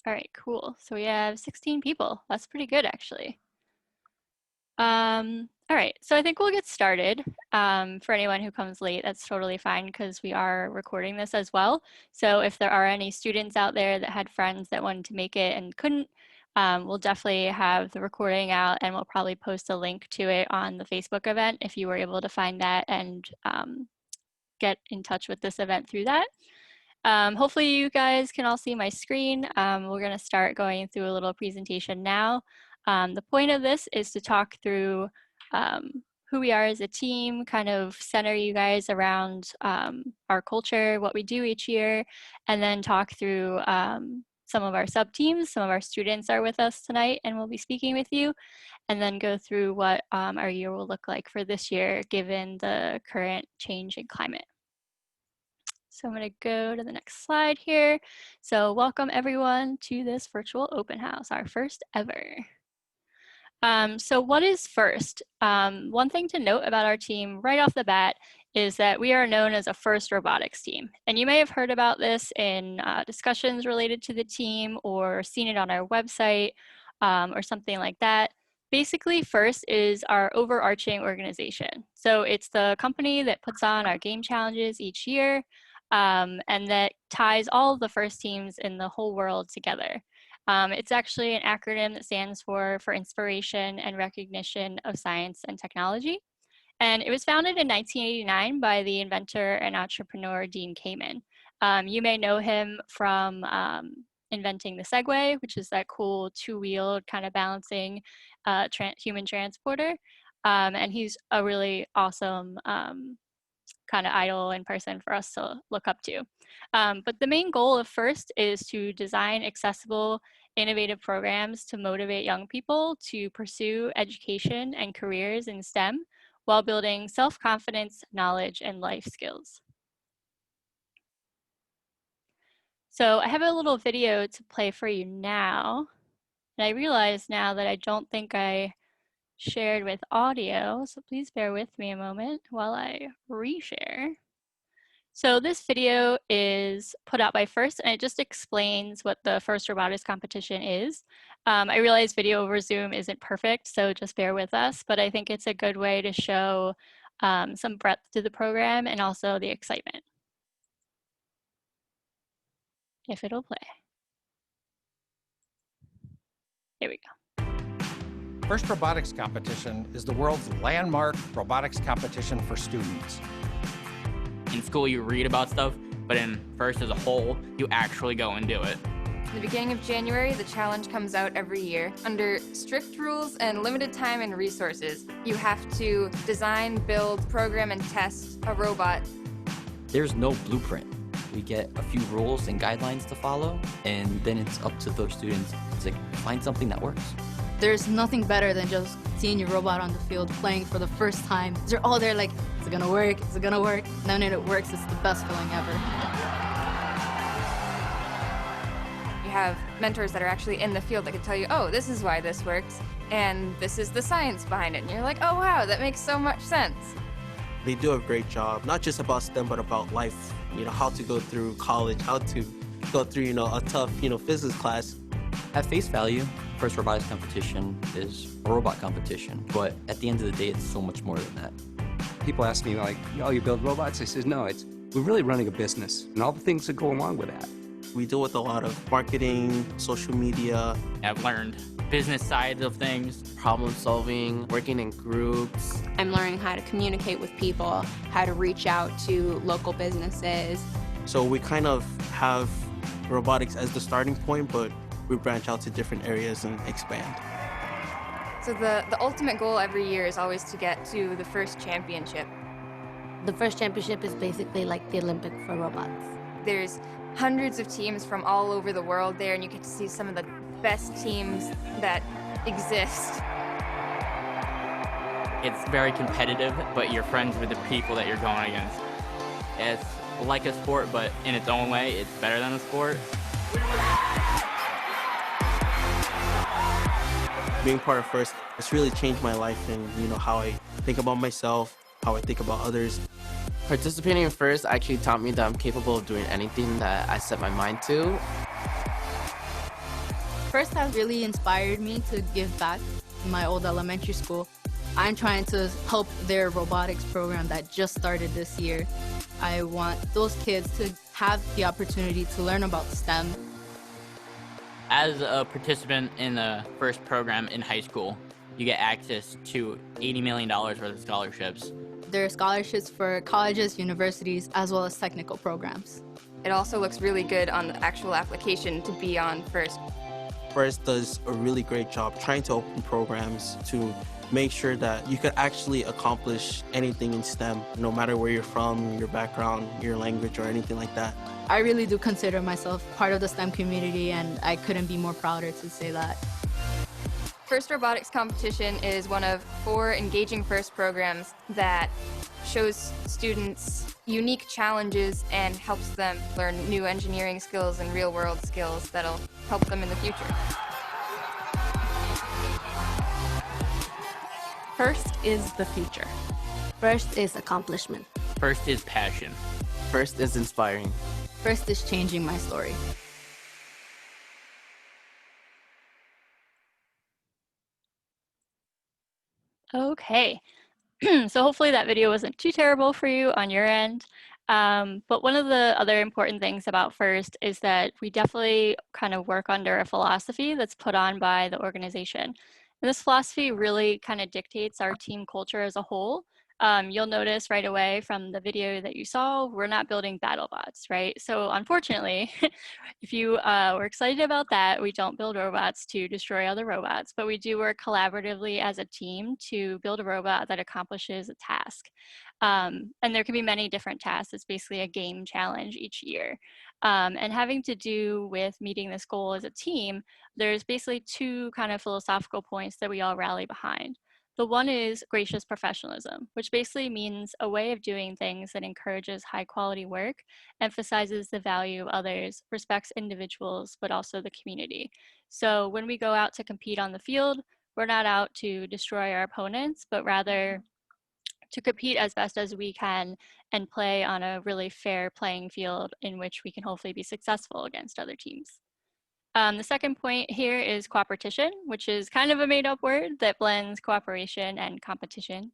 All right, cool. So we have 16 people. That's pretty good, actually. All right, so I think we'll get started. For anyone who comes late, that's totally fine because we are recording this as well. So if there are any students out there that had friends that wanted to make it and couldn't, we'll definitely have the recording out and we'll probably post a link to it on the Facebook event if you were able to find that and get in touch with this event through that. Hopefully you guys can all see my screen. We're gonna start going through a little presentation now. The point of this is to talk through who we are as a team, kind of center you guys around our culture, what we do each year, and then talk through some of our sub-teams. Some of our students are with us tonight and will be speaking with you, and then go through what our year will look like for this year, given the current change in climate. So I'm going to go to the next slide here. So welcome everyone to this virtual open house, our first ever. So what is FIRST? One thing to note about our team right off the bat is that we are known as a FIRST robotics team. And you may have heard about this in discussions related to the team or seen it on our website or something like that. Basically, FIRST is our overarching organization. So it's the company that puts on our game challenges each year and that ties all of the FIRST teams in the whole world together. It's actually an acronym that stands for Inspiration and Recognition of Science and Technology. And it was founded in 1989 by the inventor and entrepreneur Dean Kamen. You may know him from inventing the Segway, which is that cool two-wheeled kind of balancing human transporter. And he's a really awesome kind of idol in person for us to look up to. But the main goal of FIRST is to design accessible, innovative programs to motivate young people to pursue education and careers in STEM while building self-confidence, knowledge, and life skills. So I have a little video to play for you now. And I realize now that I don't think I shared with audio, so please bear with me a moment while I reshare. So this video is put out by FIRST and it just explains what the FIRST robotics competition is. I realize video over Zoom isn't perfect, so just bear with us, but I think it's a good way to show some breadth to the program and also the excitement. If it'll play. Here we go. FIRST Robotics Competition is the world's landmark robotics competition for students. In school, you read about stuff, but in FIRST as a whole, you actually go and do it. In the beginning of January, the challenge comes out every year. Under strict rules and limited time and resources, you have to design, build, program, and test a robot. There's no blueprint. We get a few rules and guidelines to follow, and then it's up to those students to find something that works. There's nothing better than just seeing your robot on the field playing for the first time. They're all there like, is it gonna work? Is it gonna work? And then when it works, it's the best feeling ever. You have mentors that are actually in the field that can tell you, oh, this is why this works, and this is the science behind it. And you're like, oh, wow, that makes so much sense. They do a great job, not just about STEM, but about life. You know, how to go through college, how to go through, a tough, physics class. At face value, FIRST Robotics Competition is a robot competition, but at the end of the day, it's so much more than that. People ask me like, oh, you build robots? I says, no, we're really running a business and all the things that go along with that. We deal with a lot of marketing, social media. I've learned business sides of things. Problem solving, working in groups. I'm learning how to communicate with people, how to reach out to local businesses. So we kind of have robotics as the starting point, but we branch out to different areas and expand. So the ultimate goal every year is always to get to the FIRST championship. The FIRST championship is basically like the Olympic for robots. There's hundreds of teams from all over the world there, and you get to see some of the best teams that exist. It's very competitive, but you're friends with the people that you're going against. It's like a sport, but in its own way, it's better than a sport. Being part of FIRST, it's really changed my life and, how I think about myself, how I think about others. Participating in FIRST actually taught me that I'm capable of doing anything that I set my mind to. First half really inspired me to give back in my old elementary school. I'm trying to help their robotics program that just started this year. I want those kids to have the opportunity to learn about STEM. As a participant in the first program in high school, you get access to $80 million worth of scholarships. There are scholarships for colleges, universities, as well as technical programs. It also looks really good on the actual application to be on FIRST. FIRST does a really great job trying to open programs to make sure that you can actually accomplish anything in STEM, no matter where you're from, your background, your language, or anything like that. I really do consider myself part of the STEM community, and I couldn't be more prouder to say that. FIRST Robotics Competition is one of 4 engaging FIRST programs that shows students unique challenges and helps them learn new engineering skills and real-world skills that'll help them in the future. FIRST is the future. FIRST is accomplishment. FIRST is passion. FIRST is inspiring. FIRST is changing my story. Okay, so hopefully that video wasn't too terrible for you on your end. But one of the other important things about FIRST is that we definitely kind of work under a philosophy that's put on by the organization. And this philosophy really kind of dictates our team culture as a whole. You'll notice right away from the video that you saw, we're not building battle bots, right? So unfortunately, if you were excited about that, we don't build robots to destroy other robots, but we do work collaboratively as a team to build a robot that accomplishes a task. And there can be many different tasks. It's basically a game challenge each year. And having to do with meeting this goal as a team, there's basically 2 kind of philosophical points that we all rally behind. The one is gracious professionalism, which basically means a way of doing things that encourages high quality work, emphasizes the value of others, respects individuals, but also the community. So when we go out to compete on the field, we're not out to destroy our opponents, but rather to compete as best as we can and play on a really fair playing field in which we can hopefully be successful against other teams. The second point here is cooperation, which is kind of a made-up word that blends cooperation and competition.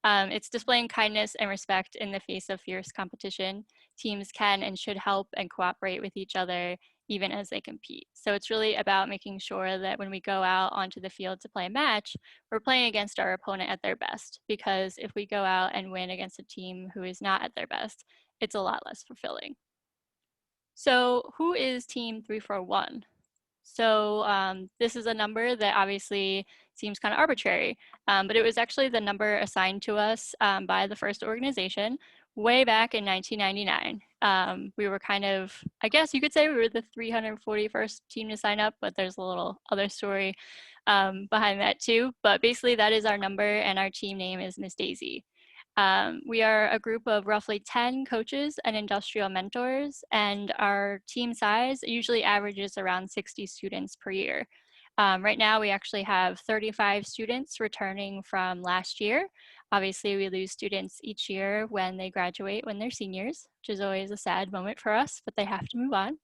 It's displaying kindness and respect in the face of fierce competition. Teams can and should help and cooperate with each other even as they compete. So it's really about making sure that when we go out onto the field to play a match, we're playing against our opponent at their best, because if we go out and win against a team who is not at their best, it's a lot less fulfilling. So who is Team 341? So this is a number that obviously seems kind of arbitrary, but it was actually the number assigned to us by the FIRST organization way back in 1999. We were kind of, I guess you could say we were the 341st team to sign up, but there's a little other story behind that too. But basically that is our number, and our team name is Miss Daisy. We are a group of roughly 10 coaches and industrial mentors, and our team size usually averages around 60 students per year. Right now, we actually have 35 students returning from last year. Obviously, we lose students each year when they graduate, when they're seniors, which is always a sad moment for us, but they have to move on.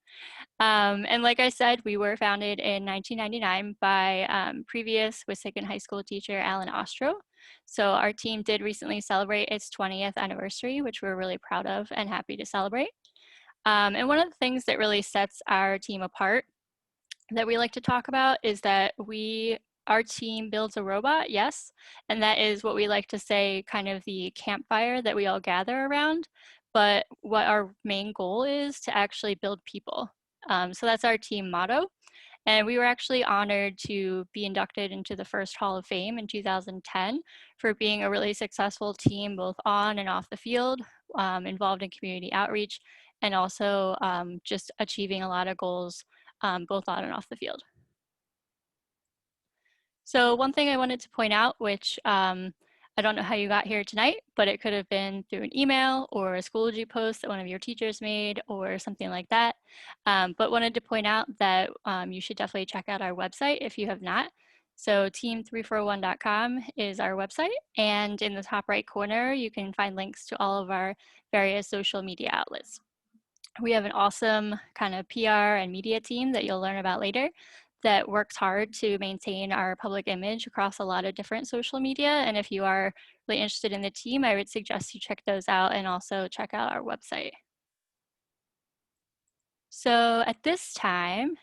And like I said, we were founded in 1999 by previous Wissahickon High School teacher, Alan Ostro. So our team did recently celebrate its 20th anniversary, which we're really proud of and happy to celebrate. And one of the things that really sets our team apart that we like to talk about is that our team builds a robot, yes, and that is what we like to say kind of the campfire that we all gather around, but what our main goal is to actually build people. So that's our team motto. And we were actually honored to be inducted into the FIRST Hall of Fame in 2010 for being a really successful team both on and off the field, involved in community outreach, and also just achieving a lot of goals both on and off the field. So one thing I wanted to point out, which I don't know how you got here tonight, but it could have been through an email or a Schoology post that one of your teachers made or something like that. But wanted to point out that you should definitely check out our website if you have not. So team341.com is our website, and in the top right corner, you can find links to all of our various social media outlets. We have an awesome kind of PR and media team that you'll learn about later that works hard to maintain our public image across a lot of different social media. And if you are really interested in the team, I would suggest you check those out and also check out our website. So at this time,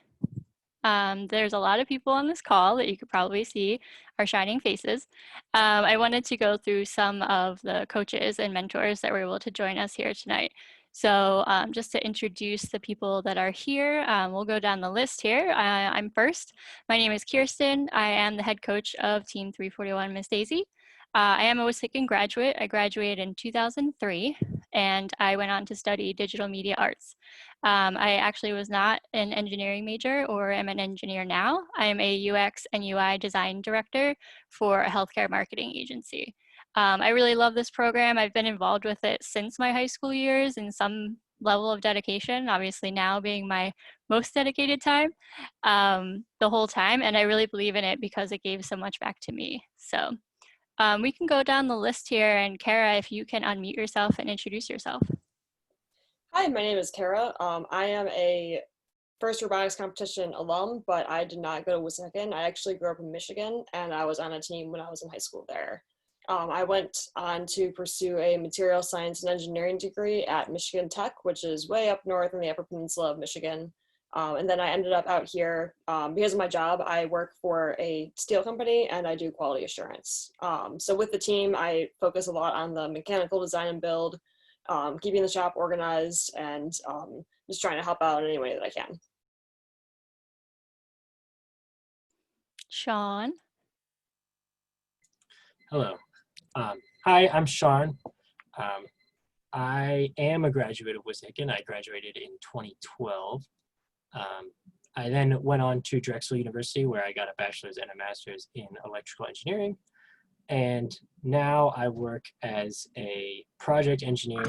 there's a lot of people on this call that you could probably see our shining faces. I wanted to go through some of the coaches and mentors that were able to join us here tonight. So just to introduce the people that are here, we'll go down the list here. I'm first. My name is Kirsten. I am the head coach of Team 341 Miss Daisy. I am a Wisconsin graduate. I graduated in 2003, and I went on to study digital media arts. I actually was not an engineering major or am an engineer now. I am a UX and UI design director for a healthcare marketing agency. I really love this program. I've been involved with it since my high school years in some level of dedication, obviously now being my most dedicated time the whole time. And I really believe in it because it gave so much back to me. So we can go down the list here, and Kara, if you can unmute yourself and introduce yourself. Hi, my name is Kara. I am a first robotics competition alum, but I did not go to Wisconsin. I actually grew up in Michigan, and I was on a team when I was in high school there. I went on to pursue a material science and engineering degree at Michigan Tech, which is way up north in the Upper Peninsula of Michigan. And then I ended up out here because of my job. I work for a steel company and I do quality assurance. So with the team, I focus a lot on the mechanical design and build, keeping the shop organized, and just trying to help out in any way that I can. Sean. Hello. Hi, I'm Sean. I am a graduate of Wisconsin. I graduated in 2012. I then went on to Drexel University, where I got a bachelor's and a master's in electrical engineering. And now I work as a project engineer.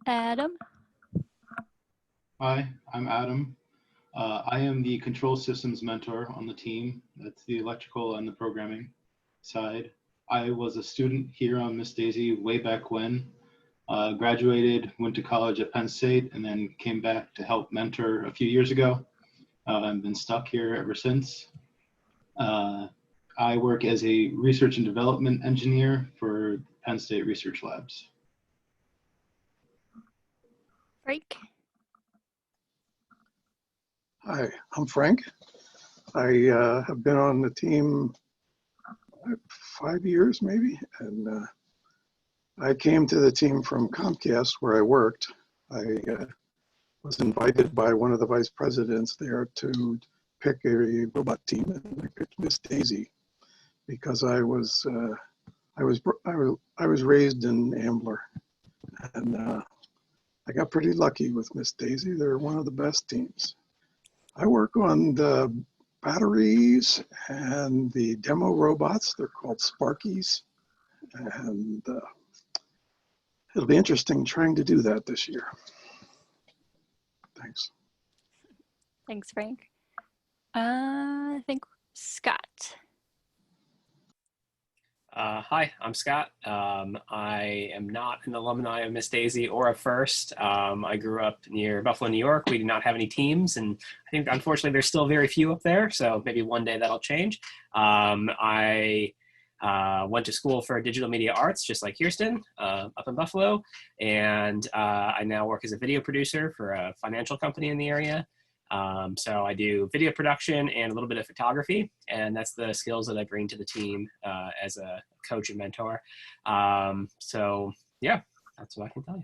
Adam. Hi, I'm Adam. I am the control systems mentor on the team. That's the electrical and the programming side. I was a student here on Miss Daisy way back when. Graduated, went to college at Penn State, and then came back to help mentor a few years ago. I've been stuck here ever since. I work as a research and development engineer for Penn State Research Labs. Frank. Hi, I'm Frank. I have been on the team 5 years maybe, and I came to the team from Comcast where I worked. I was invited by one of the vice presidents there to pick a robot team, and I picked Miss Daisy because I was raised in Ambler, and I got pretty lucky with Miss Daisy. They're one of the best teams. I work on the batteries and the demo robots. They're called Sparkies, and it'll be interesting trying to do that this year. Thanks. Thanks, Frank. I think Scott. Hi, I'm Scott. I am not an alumni of Miss Daisy or a First. I grew up near Buffalo, New York. We did not have any teams, and I think unfortunately there's still very few up there, so maybe one day that'll change. I went to school for digital media arts, just like Kirsten, up in Buffalo, and I now work as a video producer for a financial company in the area. So I do video production and a little bit of photography, and that's the skills that I bring to the team as a coach and mentor. So yeah, that's what I can tell you.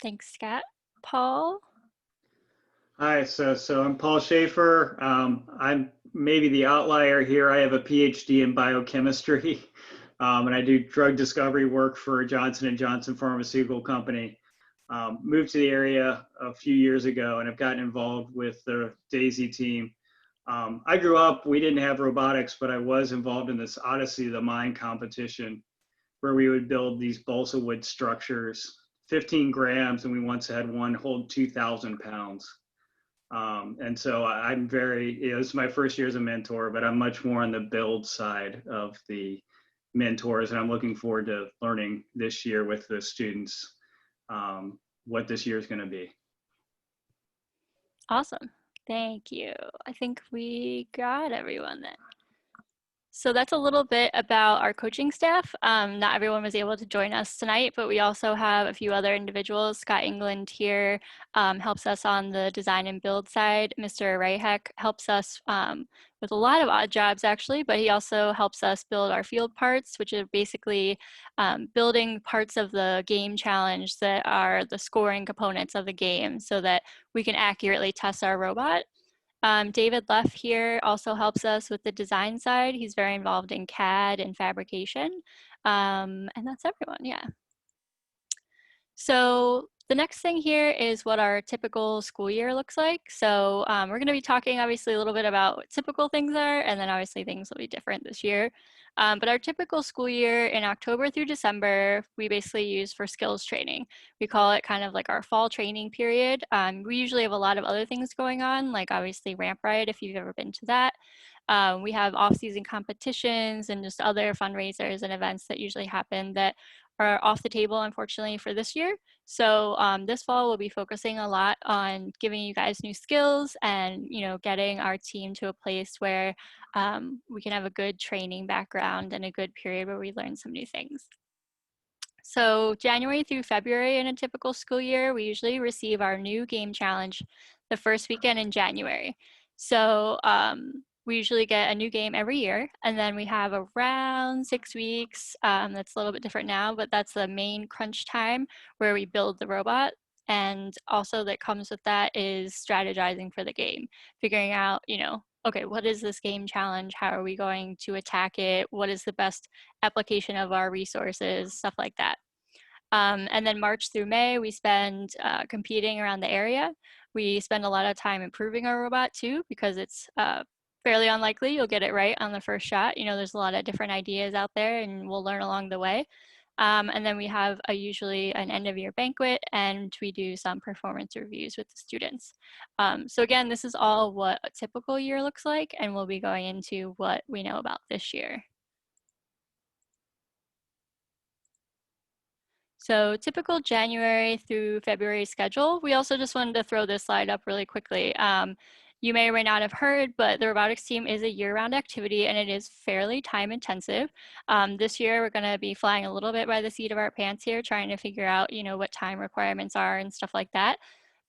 Thanks, Scott. Paul? Hi, so I'm Paul Schaefer. I'm maybe the outlier here. I have a PhD in biochemistry, and I do drug discovery work for Johnson & Johnson Pharmaceutical Company. Moved to the area a few years ago and have gotten involved with the Daisy team. I grew up, we didn't have robotics, but I was involved in this Odyssey of the Mind competition where we would build these balsa wood structures, 15 grams, and we once had one hold 2,000 pounds. And so I'm very, this is my first year as a mentor, but I'm much more on the build side of the mentors. And I'm looking forward to learning this year with the students what this year is going to be. Awesome. Thank you. I think we got everyone then. So that's a little bit about our coaching staff. Not everyone was able to join us tonight, but we also have a few other individuals. Scott England here helps us on the design and build side. Mr. Rayheck helps us with a lot of odd jobs actually, but he also helps us build our field parts, which are basically building parts of the game challenge that are the scoring components of the game so that we can accurately test our robot. David Leff here also helps us with the design side. He's very involved in CAD and fabrication. And that's everyone, yeah. So the next thing here is what our typical school year looks like. So we're gonna be talking obviously a little bit about what typical things are, and then obviously things will be different this year. But our typical school year in October through December, we basically use for skills training. We call it kind of like our fall training period. We usually have a lot of other things going on, like obviously Ramp Ride, if you've ever been to that. We have off-season competitions and just other fundraisers and events that usually happen that are off the table, unfortunately, for this year. So this fall, we'll be focusing a lot on giving you guys new skills and, you know, getting our team to a place where we can have a good training background and a good period where we learn some new things. So January through February in a typical school year, we usually receive our new game challenge the first weekend in January. So we usually get a new game every year, and then we have around 6 weeks. That's a little bit different now, but that's the main crunch time where we build the robot. And also that comes with that is strategizing for the game, figuring out, you know, okay, what is this game challenge? How are we going to attack it? What is the best application of our resources? Stuff like that. And then March through May, we spend competing around the area. We spend a lot of time improving our robot too, because it's fairly unlikely you'll get it right on the first shot. You know, there's a lot of different ideas out there and we'll learn along the way. And then we have usually an end of year banquet, and we do some performance reviews with the students. So again, this is all what a typical year looks like, and we'll be going into what we know about this year. So typical January through February schedule. We also just wanted to throw this slide up really quickly. You may or may not have heard, but the robotics team is a year-round activity and it is fairly time intensive. This year, we're gonna be flying a little bit by the seat of our pants here, trying to figure out, you know, what time requirements are and stuff like that.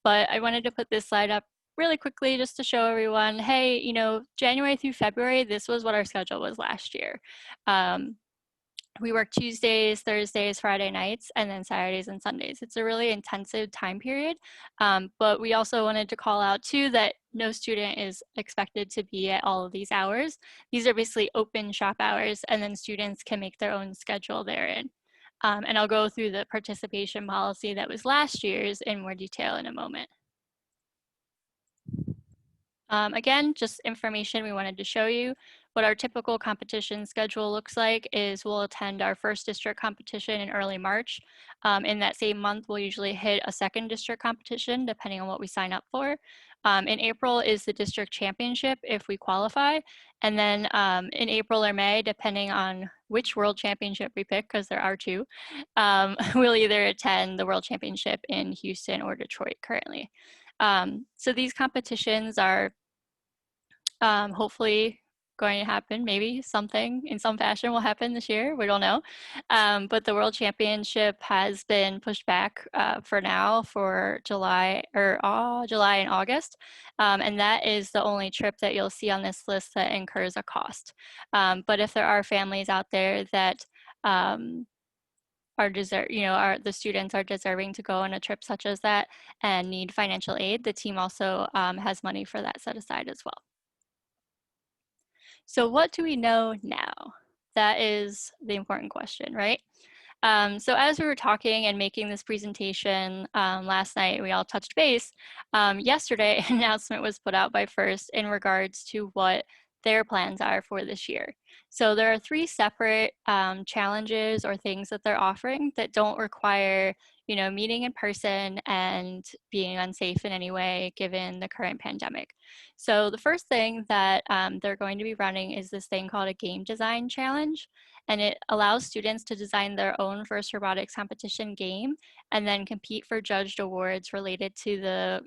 But I wanted to put this slide up really quickly just to show everyone, hey, you know, January through February, this was what our schedule was last year. We work Tuesdays, Thursdays, Friday nights, and then Saturdays and Sundays. It's a really intensive time period, but we also wanted to call out too that no student is expected to be at all of these hours. These are basically open shop hours, and then students can make their own schedule therein. And I'll go through the participation policy that was last year's in more detail in a moment. Again, just information we wanted to show you. What our typical competition schedule looks like is we'll attend our first district competition in early March. In that same month, we'll usually hit a second district competition, depending on what we sign up for. In April is the district championship if we qualify. And then in April or May, depending on which world championship we pick, because there are two, we'll either attend the world championship in Houston or Detroit currently. So these competitions are hopefully going to happen. Maybe something in some fashion will happen this year. We don't know. But the World Championship has been pushed back for now for July and August. And that is the only trip that you'll see on this list that incurs a cost. But if there are families out there that the students are deserving to go on a trip such as that and need financial aid, the team also has money for that set aside as well. So what do we know now? That is the important question, right? So as we were talking and making this presentation last night, we all touched base. Yesterday, an announcement was put out by FIRST in regards to what their plans are for this year. So there are 3 separate challenges or things that they're offering that don't require meeting in person and being unsafe in any way given the current pandemic. So the first thing that they're going to be running is this thing called a game design challenge. And it allows students to design their own FIRST Robotics competition game and then compete for judged awards related to the,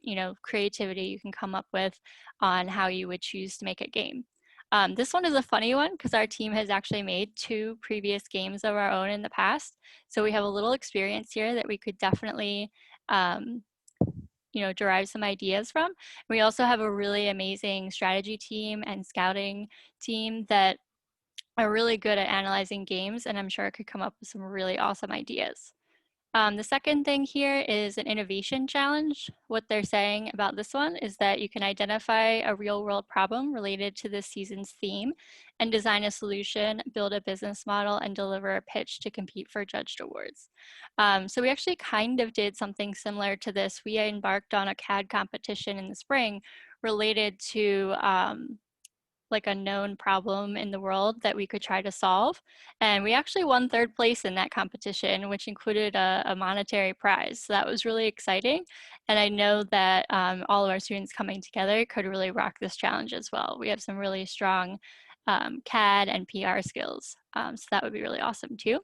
creativity you can come up with on how you would choose to make a game. This one is a funny one because our team has actually made 2 previous games of our own in the past. So we have a little experience here that we could definitely, derive some ideas from. We also have a really amazing strategy team and scouting team that are really good at analyzing games, and I'm sure it could come up with some really awesome ideas. The second thing here is an innovation challenge. What they're saying about this one is that you can identify a real world problem related to this season's theme and design a solution, build a business model, and deliver a pitch to compete for judged awards. So we actually kind of did something similar to this. We embarked on a CAD competition in the spring related to like a known problem in the world that we could try to solve. And we actually won 3rd place in that competition, which included a monetary prize. So that was really exciting. And I know that all of our students coming together could really rock this challenge as well. We have some really strong CAD and PR skills. So that would be really awesome too.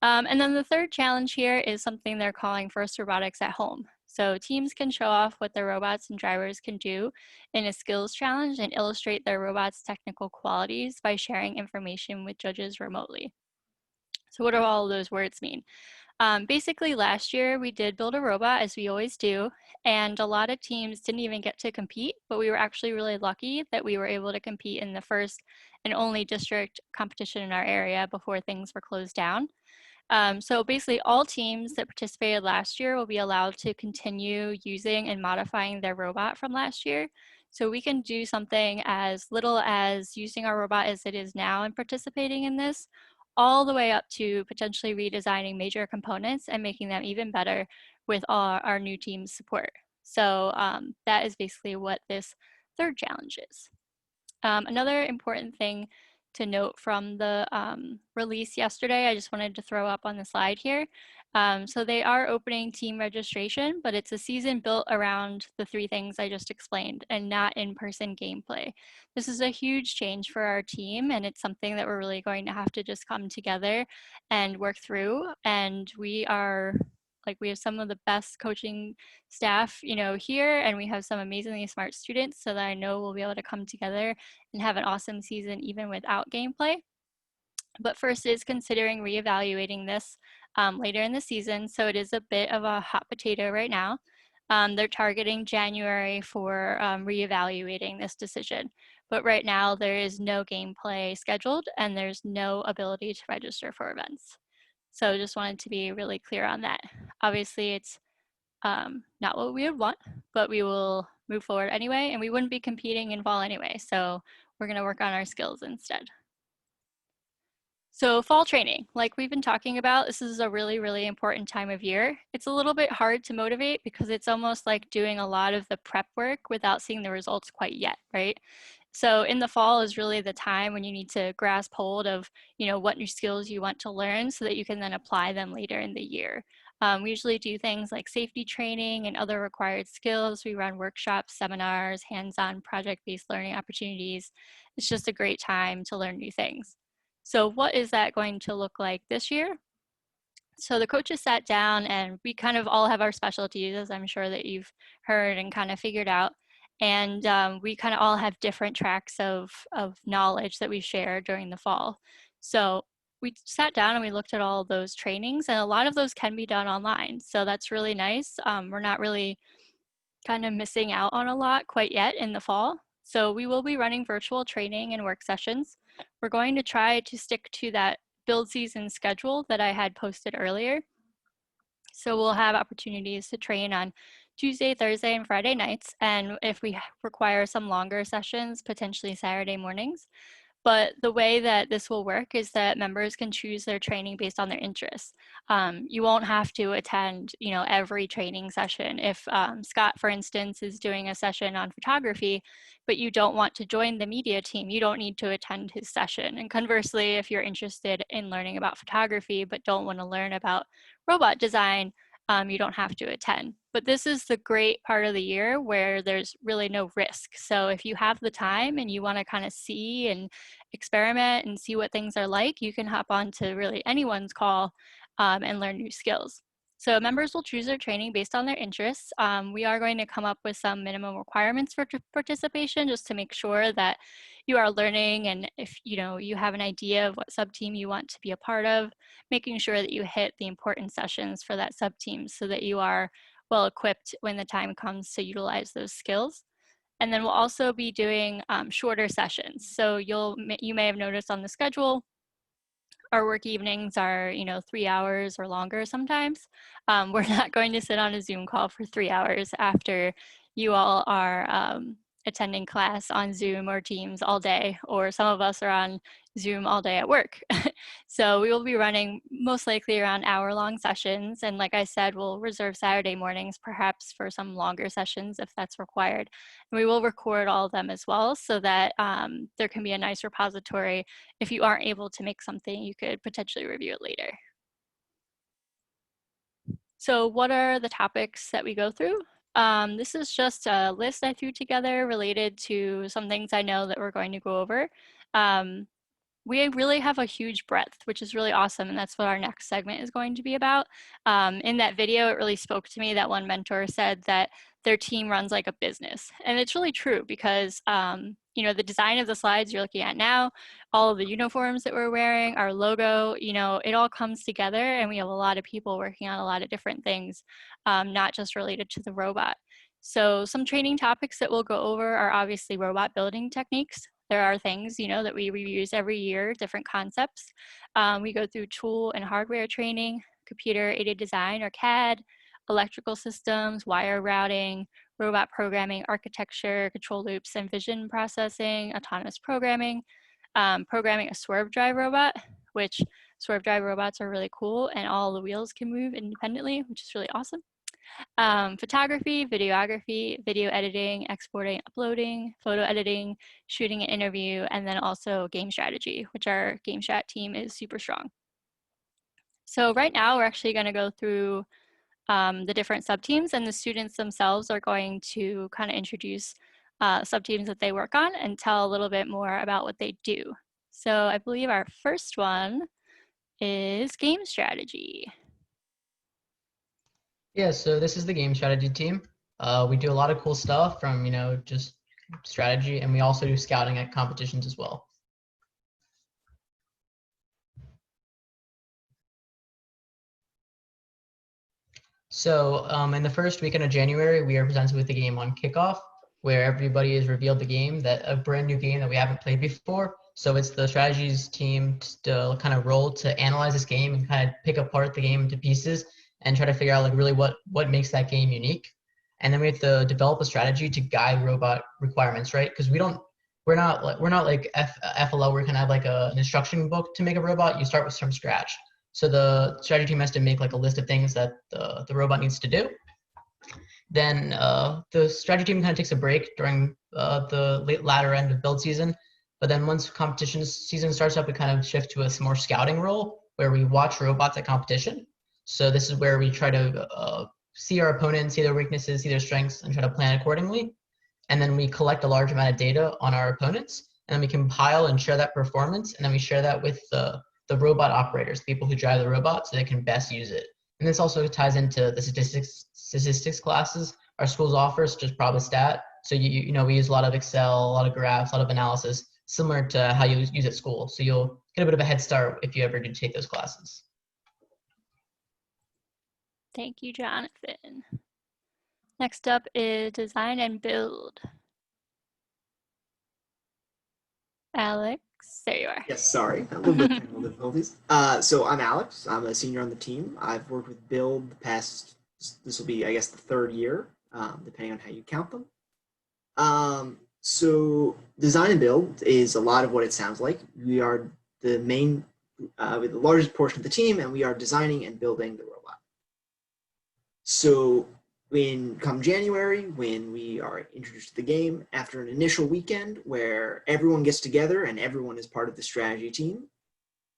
And then the third challenge here is something they're calling FIRST Robotics at Home. So teams can show off what their robots and drivers can do in a skills challenge and illustrate their robots' technical qualities by sharing information with judges remotely. So what do all of those words mean? Basically, last year we did build a robot, as we always do, and a lot of teams didn't even get to compete, but we were actually really lucky that we were able to compete in the first and only district competition in our area before things were closed down. So basically all teams that participated last year will be allowed to continue using and modifying their robot from last year. So we can do something as little as using our robot as it is now and participating in this, all the way up to potentially redesigning major components and making them even better with our new team's support. So that is basically what this third challenge is. Another important thing to note from the release yesterday, I just wanted to throw up on the slide here. So they are opening team registration, but it's a season built around the 3 things I just explained and not in-person gameplay. This is a huge change for our team, and it's something that we're really going to have to just come together and work through. And we have some of the best coaching staff, here, and we have some amazingly smart students, so that I know we'll be able to come together and have an awesome season even without gameplay. But first is considering reevaluating this later in the season, so it is a bit of a hot potato right now. They're targeting January for reevaluating this decision. But right now there is no gameplay scheduled and there's no ability to register for events. So just wanted to be really clear on that. Obviously it's not what we would want, but we will move forward anyway, and we wouldn't be competing in fall anyway. So we're gonna work on our skills instead. So fall training, like we've been talking about, this is a really, really important time of year. It's a little bit hard to motivate because it's almost like doing a lot of the prep work without seeing the results quite yet, right? So in the fall is really the time when you need to grasp hold of, what new skills you want to learn so that you can then apply them later in the year. We usually do things like safety training and other required skills. We run workshops, seminars, hands-on project-based learning opportunities. It's just a great time to learn new things. So what is that going to look like this year? So the coaches sat down and we kind of all have our specialties, as I'm sure that you've heard and kind of figured out. And we kind of all have different tracks of knowledge that we share during the fall. So we sat down and we looked at all of those trainings, and a lot of those can be done online. So that's really nice. We're not really kind of missing out on a lot quite yet in the fall. So we will be running virtual training and work sessions. We're going to try to stick to that build season schedule that I had posted earlier. So we'll have opportunities to train on Tuesday, Thursday, and Friday nights, and if we require some longer sessions, potentially Saturday mornings. But the way that this will work is that members can choose their training based on their interests. You won't have to attend, every training session. If Scott, for instance, is doing a session on photography, but you don't want to join the media team, you don't need to attend his session. And conversely, if you're interested in learning about photography, but don't want to learn about robot design, you don't have to attend. But this is the great part of the year where there's really no risk. So if you have the time and you want to kind of see and experiment and see what things are like, you can hop on to really anyone's call and learn new skills. So members will choose their training based on their interests. We are going to come up with some minimum requirements for participation just to make sure that you are learning, and if you have an idea of what sub-team you want to be a part of, making sure that you hit the important sessions for that sub-team so that you are well equipped when the time comes to utilize those skills. And then we'll also be doing shorter sessions. So you may have noticed on the schedule, our work evenings are 3 hours or longer sometimes. We're not going to sit on a Zoom call for 3 hours after you all are attending class on Zoom or Teams all day, or some of us are on Zoom all day at work. So we will be running most likely around hour-long sessions. And like I said, we'll reserve Saturday mornings perhaps for some longer sessions if that's required. And we will record all of them as well so that there can be a nice repository. If you aren't able to make something, you could potentially review it later. So what are the topics that we go through? This is just a list I threw together related to some things I know that we're going to go over. We really have a huge breadth, which is really awesome, and that's what our next segment is going to be about. In that video, it really spoke to me that one mentor said that their team runs like a business, and it's really true because the design of the slides you're looking at now, all of the uniforms that we're wearing, our logo, it all comes together, and we have a lot of people working on a lot of different things, not just related to the robot. So some training topics that we'll go over are obviously robot building techniques. There are things, that we reuse every year, different concepts. We go through tool and hardware training, computer-aided design or CAD, electrical systems, wire routing, robot programming, architecture, control loops and vision processing, autonomous programming, programming a swerve drive robot, which swerve drive robots are really cool and all the wheels can move independently, which is really awesome. Photography, videography, video editing, exporting, uploading, photo editing, shooting an interview, and then also game strategy, which our game strat team is super strong. So right now we're actually going to go through the different sub-teams, and the students themselves are going to kind of introduce sub-teams that they work on and tell a little bit more about what they do. So I believe our first one is game strategy. Yeah, so this is the game strategy team. We do a lot of cool stuff from, just strategy, and we also do scouting at competitions as well. So in the first weekend of January, we are presented with the game on kickoff, where everybody is revealed the game, a brand new game that we haven't played before. So it's the strategies team to kind of role to analyze this game and kind of pick apart the game into pieces and try to figure out really what makes that game unique. And then we have to develop a strategy to guide robot requirements, right? Because we're not like FLL, where we kind of have like an instruction book to make a robot. You start from scratch. So the strategy team has to make like a list of things that the robot needs to do. Then the strategy team kind of takes a break during the latter end of build season. But then once competition season starts up, we kind of shift to a more scouting role where we watch robots at competition. So this is where we try to see our opponents, see their weaknesses, see their strengths, and try to plan accordingly. And then we collect a large amount of data on our opponents, and then we compile and share that performance, and then we share that with the robot operators, the people who drive the robot, so they can best use it. And this also ties into the statistics classes our schools offer, such as Probostat. So we use a lot of Excel, a lot of graphs, a lot of analysis, similar to how you use at school. So you'll get a bit of a head start if you ever do take those classes. Thank you, Jonathan. Next up is design and build. Alex, there you are. Yes, sorry, a little bit of technical difficulties. So I'm Alex. I'm a senior on the team. I've worked with Build the past, this will be, I guess, the third year, depending on how you count them. So design and build is a lot of what it sounds like. We are the main, with the largest portion of the team, and we are designing and building the robot. So come January, when we are introduced to the game, after an initial weekend where everyone gets together and everyone is part of the strategy team,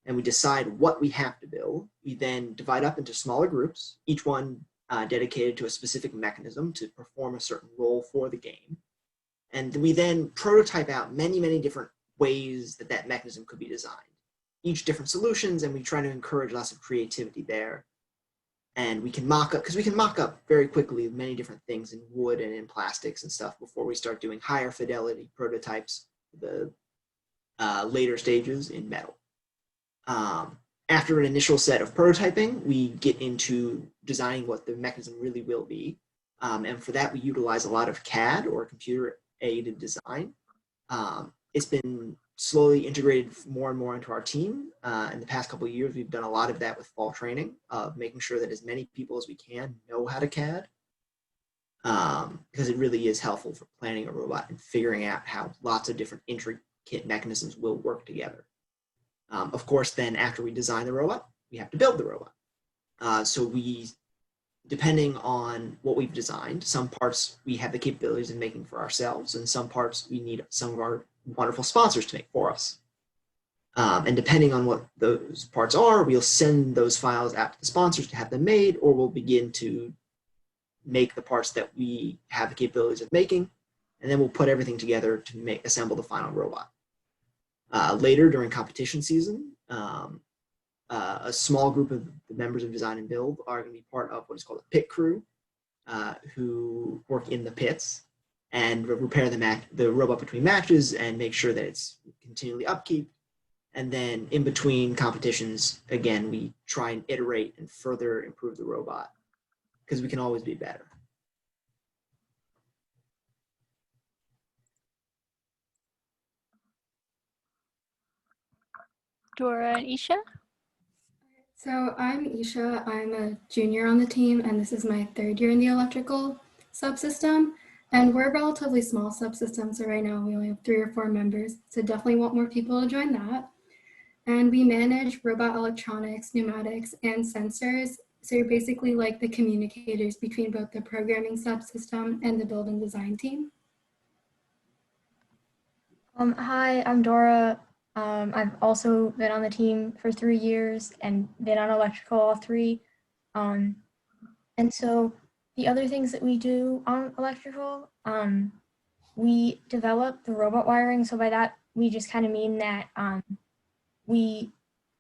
and we decide what we have to build, we then divide up into smaller groups, each one dedicated to a specific mechanism to perform a certain role for the game. And we then prototype out many, many different ways that that mechanism could be designed, each different solutions, and we try to encourage lots of creativity there. And we can mock up, because we can mock up very quickly many different things in wood and in plastics and stuff before we start doing higher fidelity prototypes, the later stages in metal. After an initial set of prototyping, we get into designing what the mechanism really will be. And for that, we utilize a lot of CAD, or computer-aided design. It's been slowly integrated more and more into our team. In the past couple of years, we've done a lot of that with fall training, of making sure that as many people as we can know how to CAD, because it really is helpful for planning a robot and figuring out how lots of different intricate mechanisms will work together. Of course, then after we design the robot, we have to build the robot. So we, depending on what we've designed, some parts we have the capabilities of making for ourselves, and some parts we need some of our wonderful sponsors to make for us. And depending on what those parts are, we'll send those files out to the sponsors to have them made, or we'll begin to make the parts that we have the capabilities of making, and then we'll put everything together to assemble the final robot. Later during competition season, a small group of the members of Design and Build are going to be part of what is called a pit crew, who work in the pits and repair the robot between matches and make sure that it's continually upkeep. And then in between competitions, again, we try and iterate and further improve the robot, because we can always be better. Dora and Isha? So I'm Isha, I'm a junior on the team, and this is my 3rd year in the electrical subsystem. And we're a relatively small subsystem, so right now we only have 3 or 4 members, so definitely want more people to join that. And we manage robot electronics, pneumatics, and sensors. So you're basically like the communicators between both the programming subsystem and the build and design team. Hi, I'm Dora. I've also been on the team for 3 years and been on electrical all 3. And so the other things that we do on electrical, we develop the robot wiring. So by that, we just kind of mean that we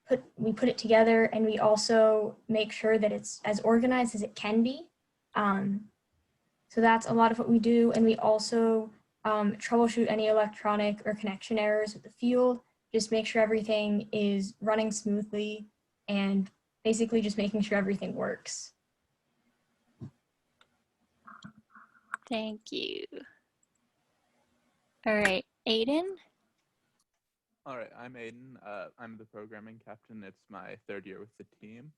put it together, and we also make sure that it's as organized as it can be. So that's a lot of what we do. And we also troubleshoot any electronic or connection errors with the field, just make sure everything is running smoothly, and basically just making sure everything works. Thank you. All right, Aiden? All right, I'm Aiden. I'm the programming captain. It's my 3rd year with the team.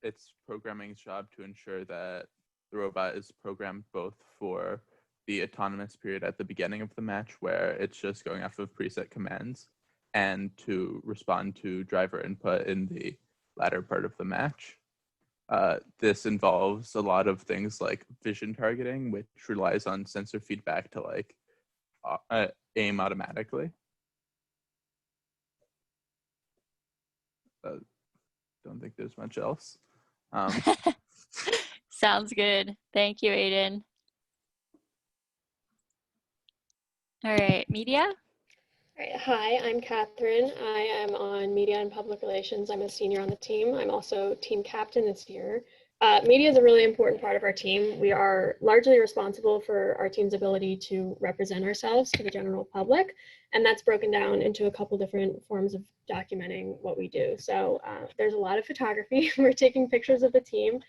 It's programming's job to ensure that the robot is programmed both for the autonomous period at the beginning of the match, where it's just going off of preset commands, and to respond to driver input in the latter part of the match. This involves a lot of things like vision targeting, which relies on sensor feedback to like aim automatically. Don't think there's much else. Sounds good. Thank you, Aiden. All right, media? All right, hi, I'm Catherine. I am on media and public relations. I'm a senior on the team. I'm also team captain this year. Media is a really important part of our team. We are largely responsible for our team's ability to represent ourselves to the general public, and that's broken down into a couple different forms of documenting what we do. So there's a lot of photography. We're taking pictures of the team,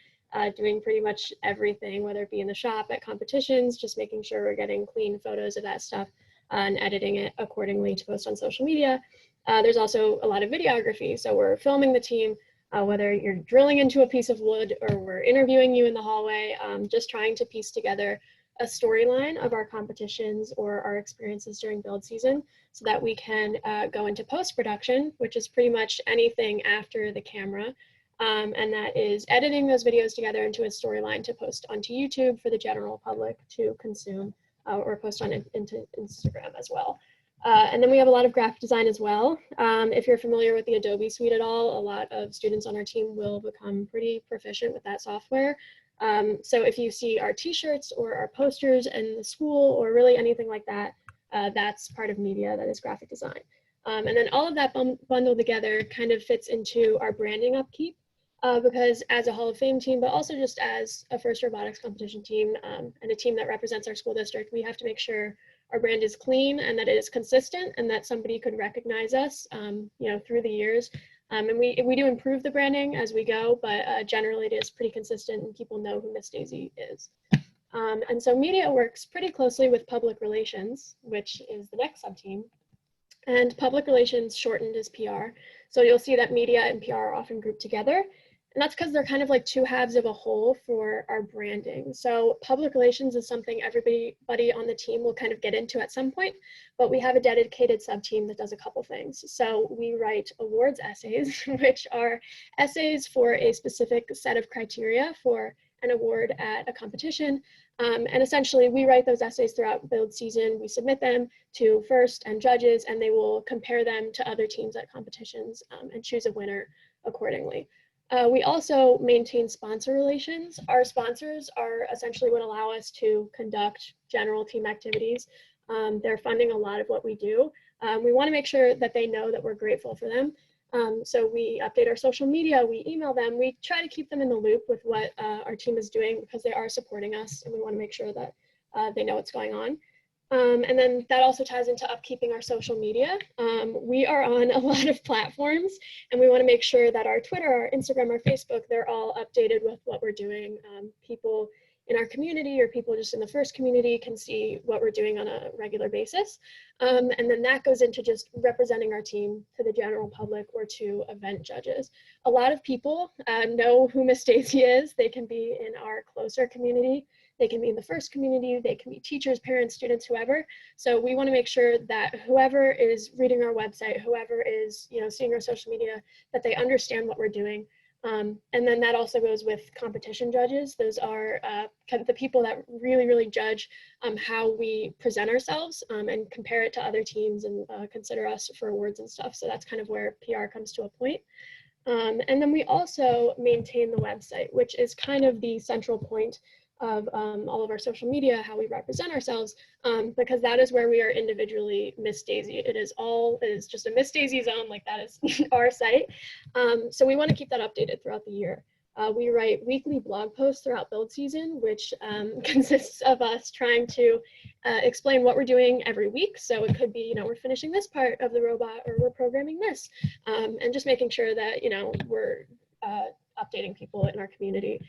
doing pretty much everything, whether it be in the shop, at competitions, just making sure we're getting clean photos of that stuff and editing it accordingly to post on social media. There's also a lot of videography. So we're filming the team, whether you're drilling into a piece of wood or we're interviewing you in the hallway, just trying to piece together a storyline of our competitions or our experiences during build season so that we can go into post-production, which is pretty much anything after the camera. And that is editing those videos together into a storyline to post onto YouTube for the general public to consume or post on into Instagram as well. And then we have a lot of graphic design as well. If you're familiar with the Adobe suite at all, a lot of students on our team will become pretty proficient with that software. So if you see our t-shirts or our posters in the school or really anything like that, that's part of media, that is graphic design. And then all of that bundled together kind of fits into our branding upkeep, because as a Hall of Fame team, but also just as a FIRST robotics competition team and a team that represents our school district, we have to make sure our brand is clean and that it is consistent and that somebody could recognize us, through the years. And we do improve the branding as we go, but generally it is pretty consistent and people know who Miss Daisy is. And so media works pretty closely with public relations, which is the next sub-team. And public relations shortened is PR. So you'll see that media and PR are often grouped together. And that's because they're kind of like two halves of a whole for our branding. So public relations is something everybody on the team will kind of get into at some point, but we have a dedicated sub-team that does a couple things. So we write awards essays, which are essays for a specific set of criteria for an award at a competition. And essentially we write those essays throughout build season. We submit them to FIRST and judges, and they will compare them to other teams at competitions and choose a winner accordingly. We also maintain sponsor relations. Our sponsors are essentially what allow us to conduct general team activities. They're funding a lot of what we do. We want to make sure that they know that we're grateful for them. So we update our social media, we email them, we try to keep them in the loop with what our team is doing because they are supporting us and we want to make sure that they know what's going on. And then that also ties into upkeeping our social media. We are on a lot of platforms and we want to make sure that our Twitter, our Instagram, our Facebook, they're all updated with what we're doing. People in our community or people just in the FIRST community can see what we're doing on a regular basis. And then that goes into just representing our team to the general public or to event judges. A lot of people know who Miss Daisy is. They can be in our closer community. They can be in the FIRST community, they can be teachers, parents, students, whoever. So we want to make sure that whoever is reading our website, whoever is seeing our social media, that they understand what we're doing. And then that also goes with competition judges. Those are kind of the people that really, really judge how we present ourselves and compare it to other teams and consider us for awards and stuff. So that's kind of where PR comes to a point. And then we also maintain the website, which is kind of the central point of all of our social media, how we represent ourselves, because that is where we are individually Miss Daisy. It is just a Miss Daisy zone, like that is our site. So we want to keep that updated throughout the year. We write weekly blog posts throughout build season, which consists of us trying to explain what we're doing every week. So it could be, we're finishing this part of the robot or we're programming this, and just making sure that, we're updating people in our community.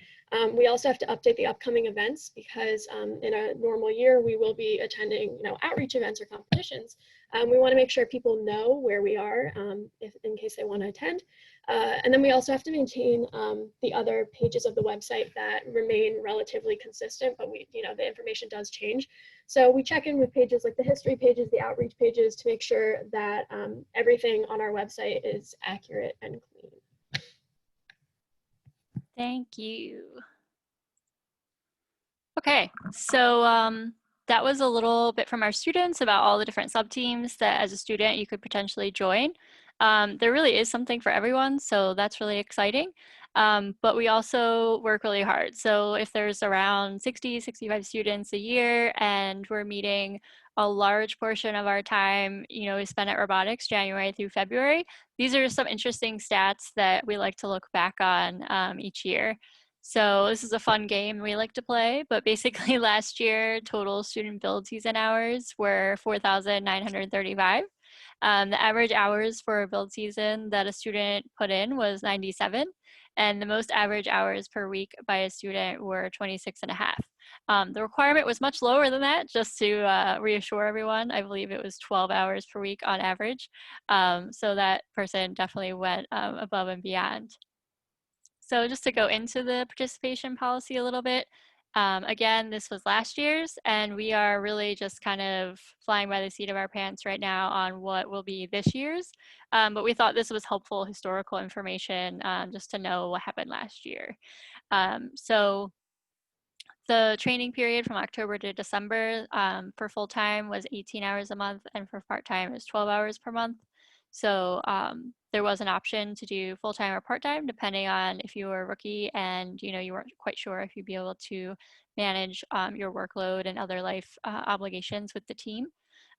We also have to update the upcoming events because in a normal year, we will be attending, outreach events or competitions. We want to make sure people know where we are in case they want to attend. And then we also have to maintain the other pages of the website that remain relatively consistent, but the information does change. So we check in with pages like the history pages, the outreach pages to make sure that everything on our website is accurate and clean. Thank you. Okay, so that was a little bit from our students about all the different sub-teams that as a student you could potentially join. There really is something for everyone, so that's really exciting. But we also work really hard. So if there's around 60, 65 students a year and we're meeting a large portion of our time, we spend at robotics January through February. These are some interesting stats that we like to look back on each year. So this is a fun game we like to play, but basically last year, total student build season hours were 4,935. The average hours for a build season that a student put in was 97, and the most average hours per week by a student were 26 and a half. The requirement was much lower than that, just to reassure everyone. I believe it was 12 hours per week on average. So that person definitely went above and beyond. So just to go into the participation policy a little bit, again, this was last year's, and we are really just kind of flying by the seat of our pants right now on what will be this year's. But we thought this was helpful historical information just to know what happened last year. So the training period from October to December for full-time was 18 hours a month, and for part-time is 12 hours per month. So there was an option to do full-time or part-time, depending on if you were a rookie and you weren't quite sure if you'd be able to manage your workload and other life obligations with the team.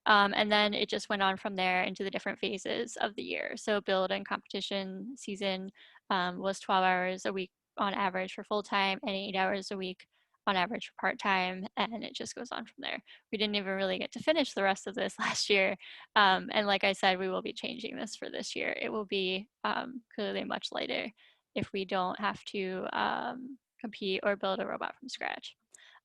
And then it just went on from there into the different phases of the year. So build and competition season was 12 hours a week on average for full-time and 8 hours a week on average for part-time, and it just goes on from there. We didn't even really get to finish the rest of this last year. And like I said, we will be changing this for this year. It will be clearly much lighter if we don't have to compete or build a robot from scratch.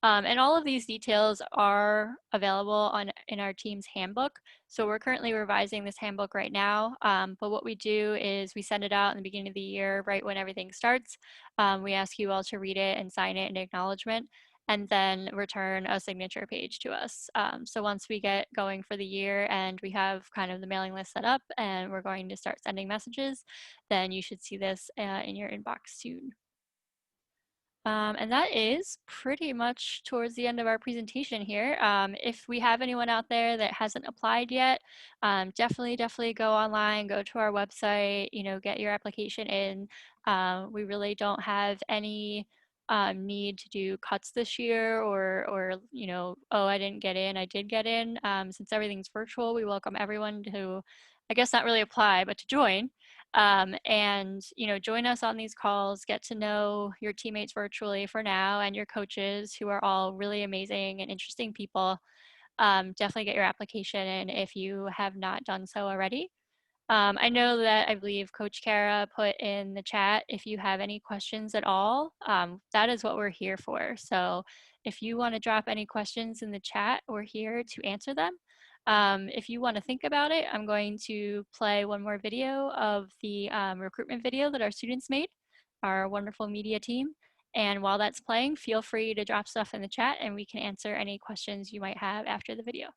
And all of these details are available in our team's handbook. So we're currently revising this handbook right now. But what we do is we send it out in the beginning of the year, right when everything starts. We ask you all to read it and sign it in acknowledgement, and then return a signature page to us. So once we get going for the year and we have kind of the mailing list set up and we're going to start sending messages, then you should see this in your inbox soon. And that is pretty much towards the end of our presentation here. If we have anyone out there that hasn't applied yet, definitely go online, go to our website, get your application in. We really don't have any need to do cuts this year or oh, I didn't get in, I did get in. Since everything's virtual, we welcome everyone to, I guess not really apply, but to join. And join us on these calls, get to know your teammates virtually for now and your coaches, who are all really amazing and interesting people. Definitely get your application in if you have not done so already. I know that I believe Coach Kara put in the chat, if you have any questions at all, that is what we're here for. So if you want to drop any questions in the chat, we're here to answer them. If you want to think about it, I'm going to play one more video of the recruitment video that our students made, our wonderful media team. And while that's playing, feel free to drop stuff in the chat and we can answer any questions you might have after the video.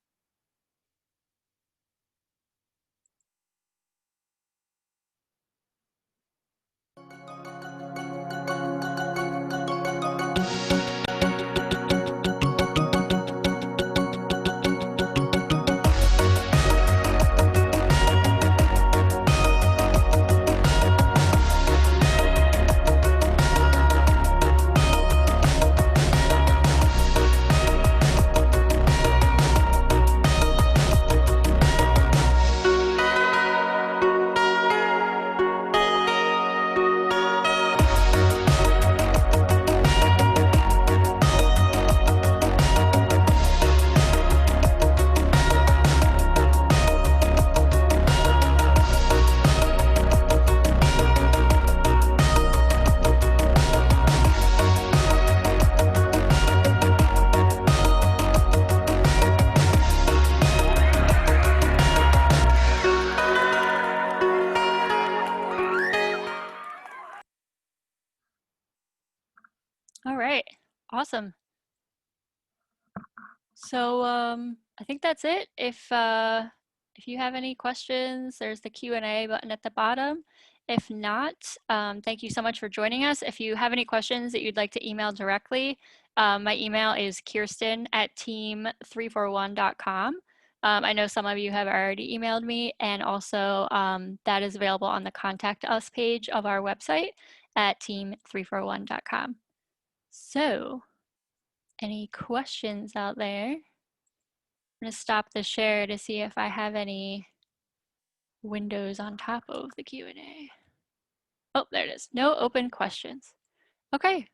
All right, awesome. So I think that's it. If you have any questions, there's the Q&A button at the bottom. If not, thank you so much for joining us. If you have any questions that you'd like to email directly, my email is kirsten@team341.com. I know some of you have already emailed me, and also that is available on the Contact Us page of our website at team341.com. So, any questions out there? I'm going to stop the share to see if I have any windows on top of the Q&A. Oh, there it is. No open questions. Okay.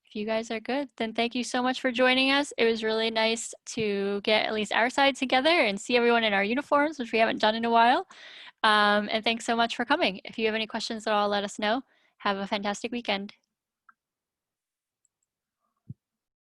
If you guys are good, then thank you so much for joining us. It was really nice to get at least our side together and see everyone in our uniforms, which we haven't done in a while. And thanks so much for coming. If you have any questions at all, let us know. Have a fantastic weekend.